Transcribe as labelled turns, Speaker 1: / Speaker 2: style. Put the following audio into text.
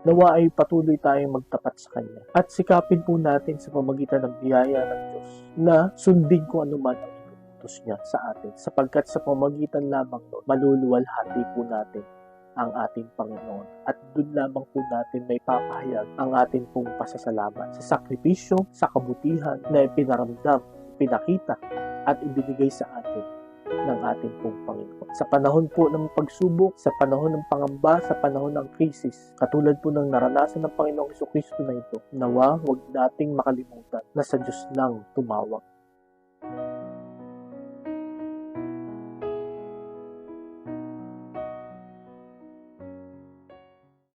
Speaker 1: Nawa ay patuloy tayong magtapat sa Kanya at sikapin po natin sa pamamagitan ng biyaya ng Diyos na sundin kung ano man ang inuutos niya sa atin, sapagkat sa pamamagitan lamang doon maluluwalhati po natin ang ating Panginoon at doon lamang po natin may papahayag ang ating pong pasasalamat sa sakripisyo, sa kabutihan na ipinaramdam, pinakita at ibinigay sa atin ng ating pong Panginoon. Sa panahon po ng pagsubok, sa panahon ng pangamba, sa panahon ng krisis, katulad po ng naranasan ng Panginoong Jesucristo na ito, nawa huwag nating makalimutan na sa Diyos lang tumawag.